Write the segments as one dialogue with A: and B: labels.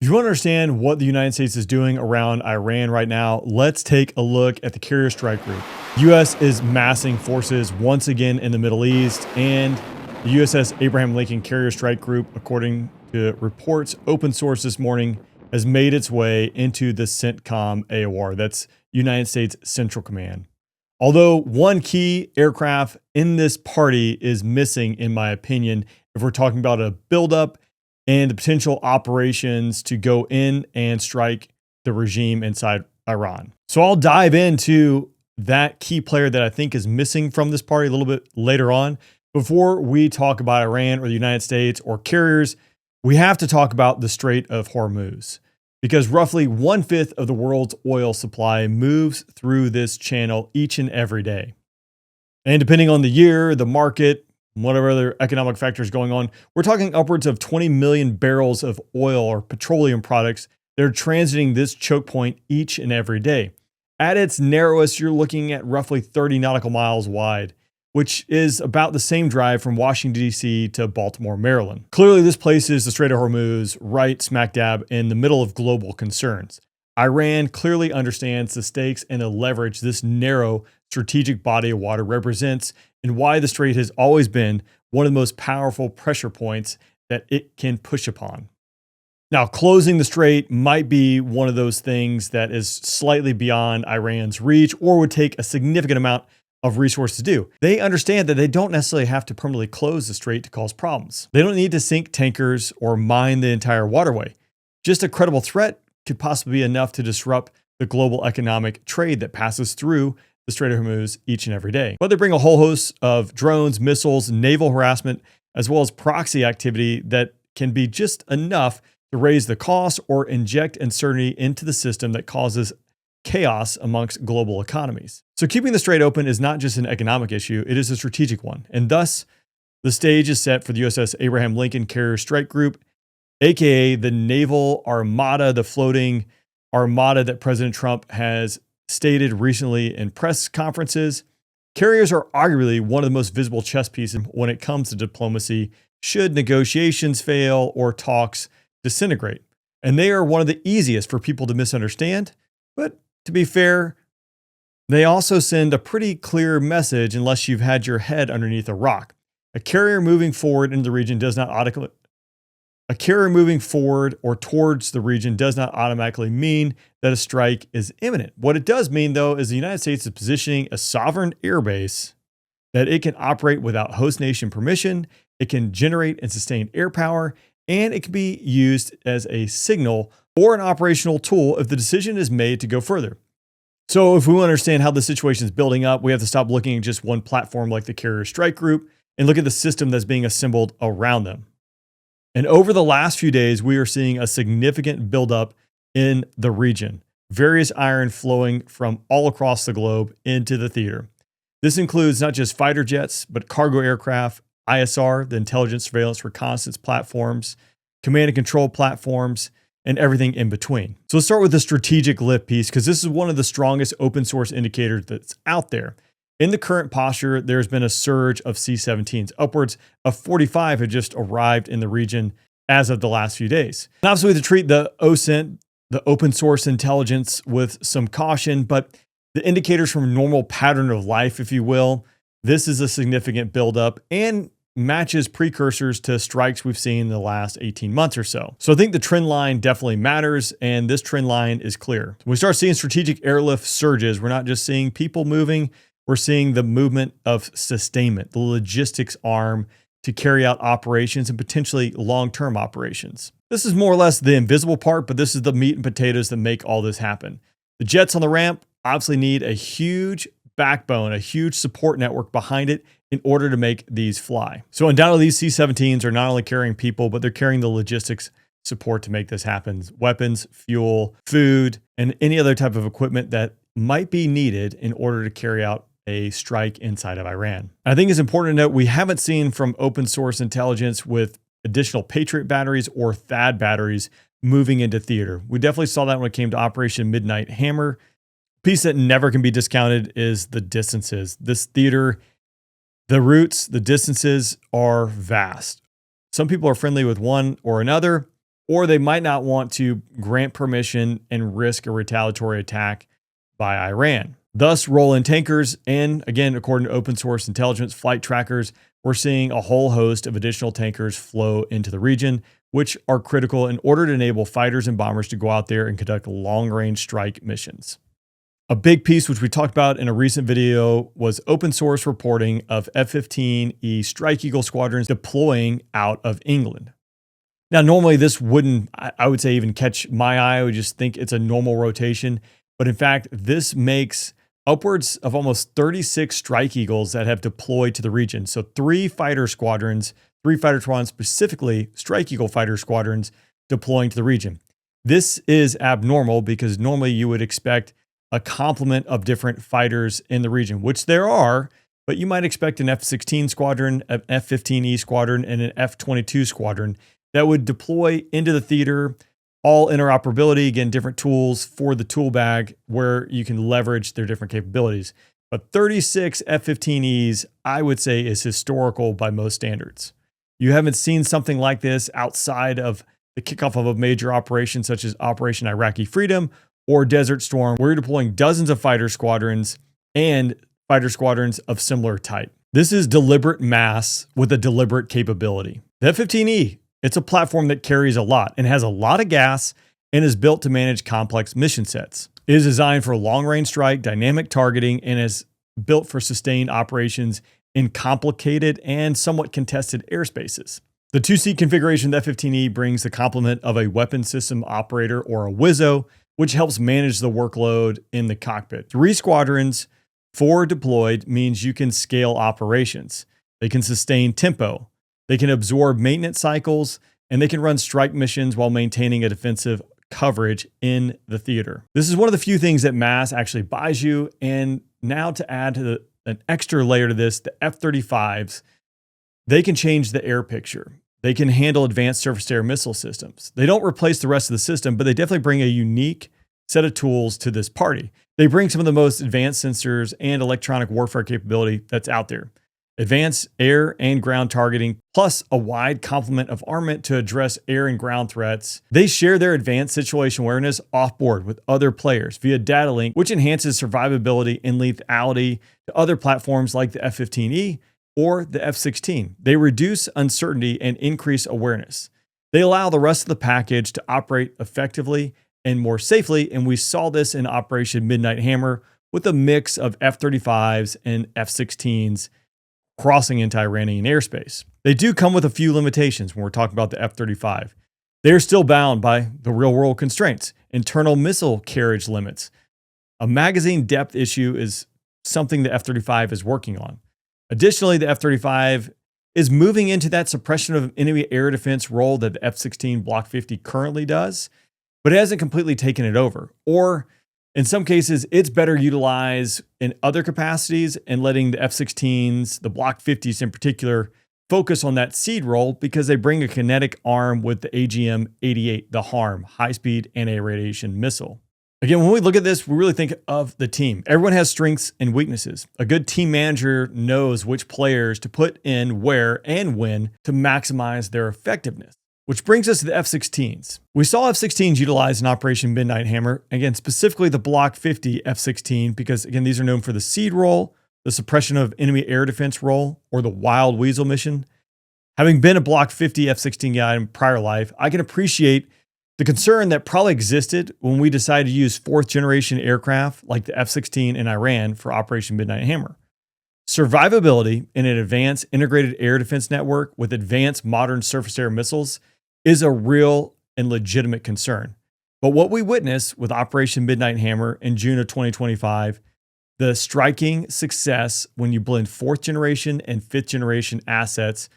A: If you want to understand what the United States is doing around Iran right now, let's take a look at the carrier strike group. U.S. is massing forces once again in the Middle East, and the USS Abraham Lincoln carrier strike group, according to reports open source this morning, has made its way into the CENTCOM AOR. That's United States Central Command. Although one key aircraft in this party is missing, in my opinion, if we're talking about a buildup and the potential operations to go in and strike the regime inside Iran. So I'll dive into that key player that I think is missing from this party a little bit later on. Before we talk about Iran or the United States or carriers, we have to talk about the Strait of Hormuz, because roughly 1/5 of the world's oil supply moves through this channel each and every day. And depending on the year, the market, whatever other economic factors going on, we're talking upwards of 20 million barrels of oil or petroleum products that are transiting this choke point each and every day. At its narrowest, you're looking at roughly 30 nautical miles wide, which is about the same drive from Washington, D.C. to Baltimore, Maryland. Clearly, this places the Strait of Hormuz right smack dab in the middle of global concerns. Iran clearly understands the stakes and the leverage this narrow strategic body of water represents, and why the Strait has always been one of the most powerful pressure points that it can push upon. Now, closing the Strait might be one of those things that is slightly beyond Iran's reach or would take a significant amount of resources to do. They understand that they don't necessarily have to permanently close the Strait to cause problems. They don't need to sink tankers or mine the entire waterway. Just a credible threat could possibly be enough to disrupt the global economic trade that passes through the Strait of Hormuz each and every day. But they bring a whole host of drones, missiles, naval harassment, as well as proxy activity that can be just enough to raise the cost or inject uncertainty into the system that causes chaos amongst global economies. So keeping the Strait open is not just an economic issue, it is a strategic one. And thus, the stage is set for the USS Abraham Lincoln Carrier Strike Group, aka the naval armada, the floating armada that President Trump has stated recently in press conferences. Carriers are arguably one of the most visible chess pieces when it comes to diplomacy should negotiations fail or talks disintegrate. And they are one of the easiest for people to misunderstand. But to be fair, they also send a pretty clear message unless you've had your head underneath a rock. A carrier moving forward into the region does not automatically mean that a strike is imminent. What it does mean, though, is the United States is positioning a sovereign airbase that it can operate without host nation permission, it can generate and sustain air power, and it can be used as a signal or an operational tool if the decision is made to go further. So if we want to understand how the situation is building up, we have to stop looking at just one platform like the Carrier Strike Group and look at the system that's being assembled around them. And over the last few days, we are seeing a significant buildup in the region, various iron flowing from all across the globe into the theater. This includes not just fighter jets, but cargo aircraft, ISR, the intelligence, surveillance, reconnaissance platforms, command and control platforms, and everything in between. So let's start with the strategic lift piece, because this is one of the strongest open source indicators that's out there. In the current posture, there's been a surge of C-17s. Upwards of 45 had just arrived in the region as of the last few days. And obviously, we have to treat the OSINT, the open source intelligence, with some caution, but the indicators from normal pattern of life, if you will, this is a significant buildup and matches precursors to strikes we've seen in the last 18 months or so. So I think the trend line definitely matters, and this trend line is clear. When we start seeing strategic airlift surges, we're not just seeing people moving, we're seeing the movement of sustainment, the logistics arm to carry out operations and potentially long-term operations. This is more or less the invisible part, but this is the meat and potatoes that make all this happen. The jets on the ramp obviously need a huge backbone, a huge support network behind it in order to make these fly. So undoubtedly, these C-17s are not only carrying people, but they're carrying the logistics support to make this happen. Weapons, fuel, food, and any other type of equipment that might be needed in order to carry out a strike inside of Iran. I think it's important to note we haven't seen from open source intelligence with additional Patriot batteries or THAAD batteries moving into theater. We definitely saw that when it came to Operation Midnight Hammer. A piece that never can be discounted is the distances. This theater, the routes, the distances are vast. Some people are friendly with one or another, or they might not want to grant permission and risk a retaliatory attack by Iran. Thus, roll-in tankers, and again, according to open source intelligence flight trackers, we're seeing a whole host of additional tankers flow into the region, which are critical in order to enable fighters and bombers to go out there and conduct long-range strike missions. A big piece, which we talked about in a recent video, was open source reporting of F-15E Strike Eagle squadrons deploying out of England. Now, normally this wouldn't, I would say, even catch my eye. I would just think it's a normal rotation. But in fact, this makes upwards of almost 36 Strike Eagles that have deployed to the region. So 3 fighter squadrons, specifically Strike Eagle fighter squadrons deploying to the region. This is abnormal because normally you would expect a complement of different fighters in the region, which there are, but you might expect an F-16 squadron, an F-15E squadron, and an F-22 squadron that would deploy into the theater, all interoperability, again, different tools for the tool bag where you can leverage their different capabilities. But 36 F-15Es, I would say, is historical by most standards. You haven't seen something like this outside of the kickoff of a major operation such as Operation Iraqi Freedom or Desert Storm, where you're deploying dozens of fighter squadrons and fighter squadrons of similar type. This is deliberate mass with a deliberate capability. The F-15E, it's a platform that carries a lot and has a lot of gas and is built to manage complex mission sets. It is designed for long-range strike, dynamic targeting, and is built for sustained operations in complicated and somewhat contested airspaces. The 2-seat configuration of the F-15E brings the complement of a weapon system operator or a WISO, which helps manage the workload in the cockpit. 3 squadrons, 4 deployed means you can scale operations. They can sustain tempo. They can absorb maintenance cycles, and they can run strike missions while maintaining a defensive coverage in the theater. This is one of the few things that mass actually buys you. And now to add to an extra layer to this, the F-35s, they can change the air picture. They can handle advanced surface-to-air missile systems. They don't replace the rest of the system, but they definitely bring a unique set of tools to this party. They bring some of the most advanced sensors and electronic warfare capability that's out there. Advanced air and ground targeting, plus a wide complement of armament to address air and ground threats. They share their advanced situation awareness off-board with other players via data link, which enhances survivability and lethality to other platforms like the F-15E or the F-16. They reduce uncertainty and increase awareness. They allow the rest of the package to operate effectively and more safely, and we saw this in Operation Midnight Hammer with a mix of F-35s and F-16s crossing into Iranian airspace. They do come with a few limitations when we're talking about the F-35. They are still bound by the real-world constraints, internal missile carriage limits. A magazine depth issue is something the F-35 is working on. Additionally, the F-35 is moving into that suppression of enemy air defense role that the F-16 Block 50 currently does, but it hasn't completely taken it over. Or in some cases, it's better utilized in other capacities and letting the F-16s, the Block 50s in particular, focus on that seed role because they bring a kinetic arm with the AGM-88, the HARM, high-speed anti-radiation missile. Again, when we look at this, we really think of the team. Everyone has strengths and weaknesses. A good team manager knows which players to put in where and when to maximize their effectiveness. Which brings us to the F-16s. We saw F-16s utilized in Operation Midnight Hammer, again, specifically the Block 50 F-16, because again, these are known for the seed role, the suppression of enemy air defense role, or the Wild Weasel mission. Having been a Block 50 F-16 guy in prior life, I can appreciate the concern that probably existed when we decided to use 4th generation aircraft like the F-16 in Iran for Operation Midnight Hammer. Survivability in an advanced integrated air defense network with advanced modern surface-to-air missiles is a real and legitimate concern. But what we witnessed with Operation Midnight Hammer in June of 2025, the striking success when you blend 4th generation and 5th generation assets,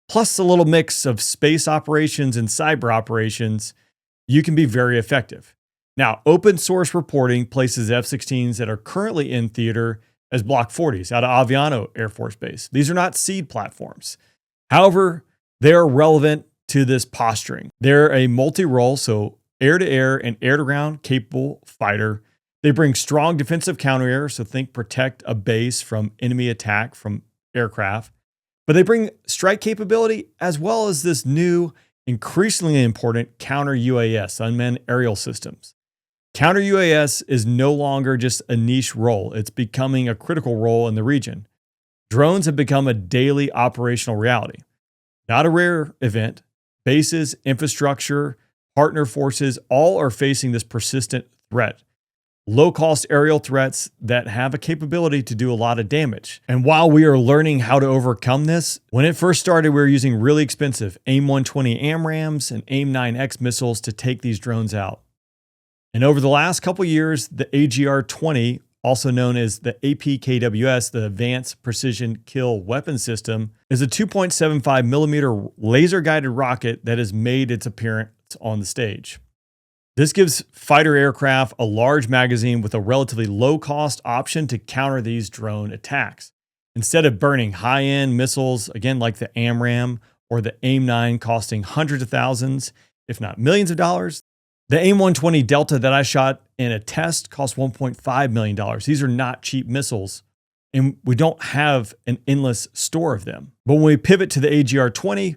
A: plus a little mix of space operations and cyber operations, you can be very effective. Now, open source reporting places F-16s that are currently in theater as Block 40s out of Aviano Air Force Base. These are not seed platforms. However, they are relevant to this posturing. They're a multi-role, so air-to-air and air-to-ground capable fighter. They bring strong defensive counter-air, so think protect a base from enemy attack from aircraft. But they bring strike capability as well as this new increasingly important counter UAS, unmanned aerial systems. Counter UAS is no longer just a niche role, it's becoming a critical role in the region. Drones have become a daily operational reality. Not a rare event. Bases, infrastructure, partner forces, all are facing this persistent threat. Low-cost aerial threats that have a capability to do a lot of damage. And while we are learning how to overcome this, when it first started, we were using really expensive AIM-120 AMRAAMs and AIM-9X missiles to take these drones out. And over the last couple years, the AGR-20, also known as the APKWS, the Advanced Precision Kill Weapon System, is a 2.75 millimeter laser-guided rocket that has made its appearance on the stage. This gives fighter aircraft a large magazine with a relatively low-cost option to counter these drone attacks. Instead of burning high-end missiles, again like the AMRAAM or the AIM-9 costing hundreds of thousands, if not millions of dollars, the AIM-120 Delta that I shot in a test cost $1.5 million. These are not cheap missiles, and we don't have an endless store of them. But when we pivot to the AGR-20,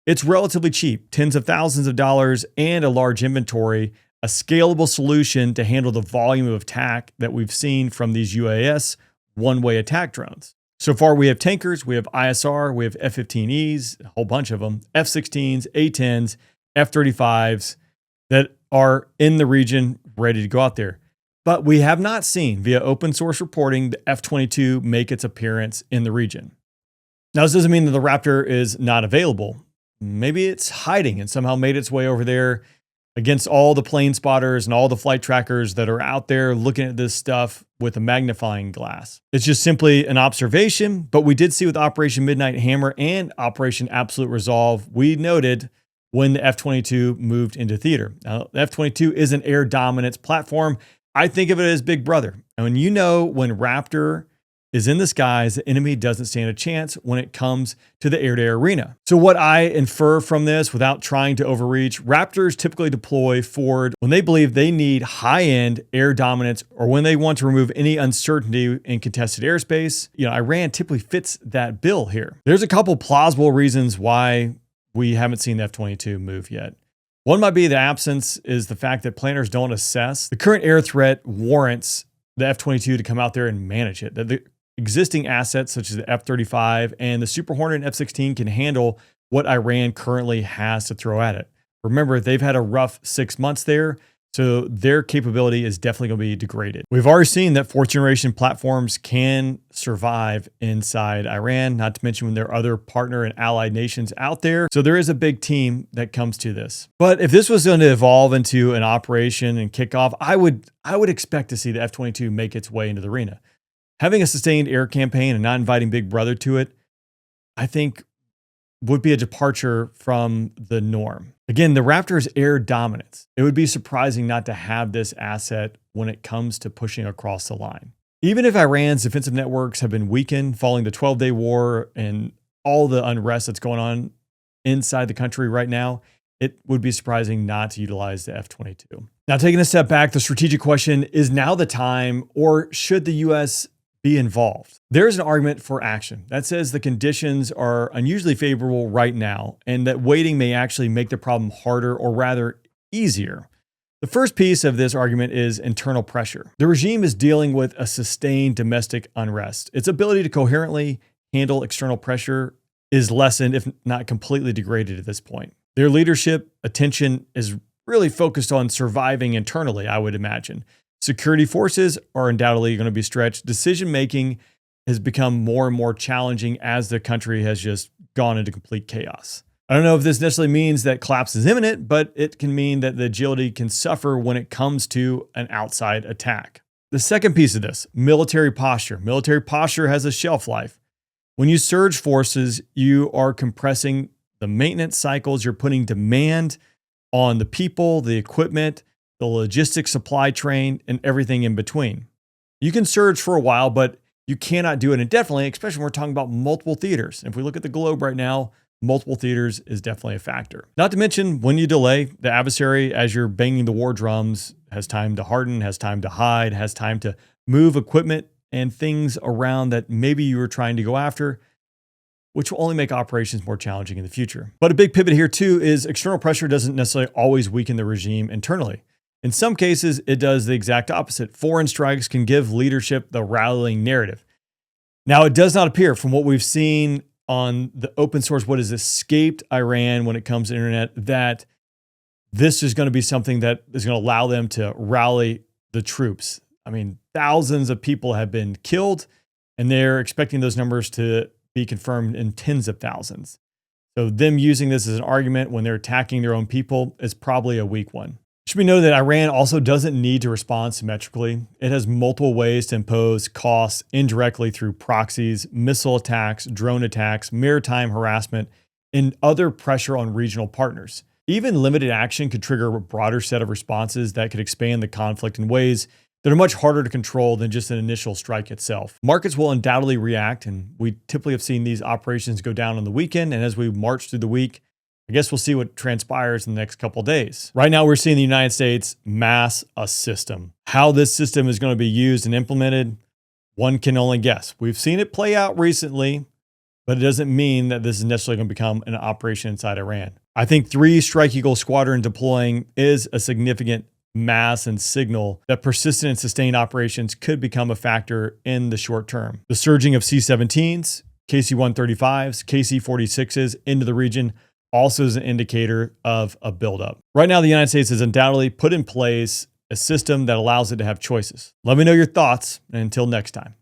A: it's relatively cheap, tens of thousands of dollars and a large inventory, a scalable solution to handle the volume of attack that we've seen from these UAS one-way attack drones. So far, we have tankers, we have ISR, we have F-15Es, a whole bunch of them, F-16s, A-10s, F-35s that are in the region ready to go out there. But we have not seen, via open source reporting, the F-22 make its appearance in the region. Now, this doesn't mean that the Raptor is not available. Maybe it's hiding and somehow made its way over there against all the plane spotters and all the flight trackers that are out there looking at this stuff with a magnifying glass. It's just simply an observation, but we did see with Operation Midnight Hammer and Operation Absolute Resolve, we noted when the F-22 moved into theater. Now, the F-22 is an air dominance platform. I think of it as Big Brother. And when when Raptor is in the skies, the enemy doesn't stand a chance when it comes to the air-to-air arena. So what I infer from this, without trying to overreach, Raptors typically deploy forward when they believe they need high-end air dominance or when they want to remove any uncertainty in contested airspace. Iran typically fits that bill here. There's a couple plausible reasons why we haven't seen the F-22 move yet. One might be the absence is the fact that planners don't assess the current air threat warrants the F-22 to come out there and manage it. That the existing assets such as the F-35 and the Super Hornet and F-16 can handle what Iran currently has to throw at it. Remember, they've had a rough 6 months there, so their capability is definitely going to be degraded. We've already seen that fourth generation platforms can survive inside Iran, not to mention when there are other partner and allied nations out there. So there is a big team that comes to this. But if this was going to evolve into an operation and kick off, I would expect to see the F-22 make its way into the arena. Having a sustained air campaign and not inviting Big Brother to it, I think would be a departure from the norm. Again, the Raptor's air dominance. It would be surprising not to have this asset when it comes to pushing across the line. Even if Iran's defensive networks have been weakened following the 12-day war and all the unrest that's going on inside the country right now, it would be surprising not to utilize the F-22. Now, taking a step back, the strategic question is now the time, or should the U.S. be involved? There's an argument for action that says the conditions are unusually favorable right now and that waiting may actually make the problem harder or rather easier. The first piece of this argument is internal pressure. The regime is dealing with a sustained domestic unrest. Its ability to coherently handle external pressure is lessened, if not completely degraded at this point. Their leadership attention is really focused on surviving internally, I would imagine. Security forces are undoubtedly going to be stretched. Decision-making has become more and more challenging as the country has just gone into complete chaos. I don't know if this necessarily means that collapse is imminent, but it can mean that the agility can suffer when it comes to an outside attack. The second piece of this, military posture. Military posture has a shelf life. When you surge forces, you are compressing the maintenance cycles. You're putting demand on the people, the equipment, the logistics supply chain, and everything in between. You can surge for a while, but you cannot do it indefinitely, especially when we're talking about multiple theaters. If we look at the globe right now, multiple theaters is definitely a factor. Not to mention, when you delay, the adversary, as you're banging the war drums, has time to harden, has time to hide, has time to move equipment and things around that maybe you were trying to go after. which will only make operations more challenging in the future. But a big pivot here too is external pressure doesn't necessarily always weaken the regime internally. In some cases, it does the exact opposite. Foreign strikes can give leadership the rallying narrative. Now, it does not appear from what we've seen on the open source, what has escaped Iran when it comes to internet, that this is going to be something that is going to allow them to rally the troops. I mean, thousands of people have been killed, and they're expecting those numbers to be confirmed in tens of thousands. So them using this as an argument when they're attacking their own people is probably a weak one. It should be noted that Iran also doesn't need to respond symmetrically. It has multiple ways to impose costs indirectly through proxies, missile attacks, drone attacks, maritime harassment, and other pressure on regional partners. Even limited action could trigger a broader set of responses that could expand the conflict in ways that are much harder to control than just an initial strike itself. Markets will undoubtedly react, and we typically have seen these operations go down on the weekend. And as we march through the week, I guess we'll see what transpires in the next couple of days. Right now, we're seeing the United States mass a system. How this system is going to be used and implemented, one can only guess. We've seen it play out recently, but it doesn't mean that this is necessarily going to become an operation inside Iran. I think 3 Strike Eagle squadron deploying is a significant mass and signal that persistent and sustained operations could become a factor in the short term. The surging of C-17s, KC-135s, KC-46s into the region also is an indicator of a buildup. Right now, the United States has undoubtedly put in place a system that allows it to have choices. Let me know your thoughts, and until next time.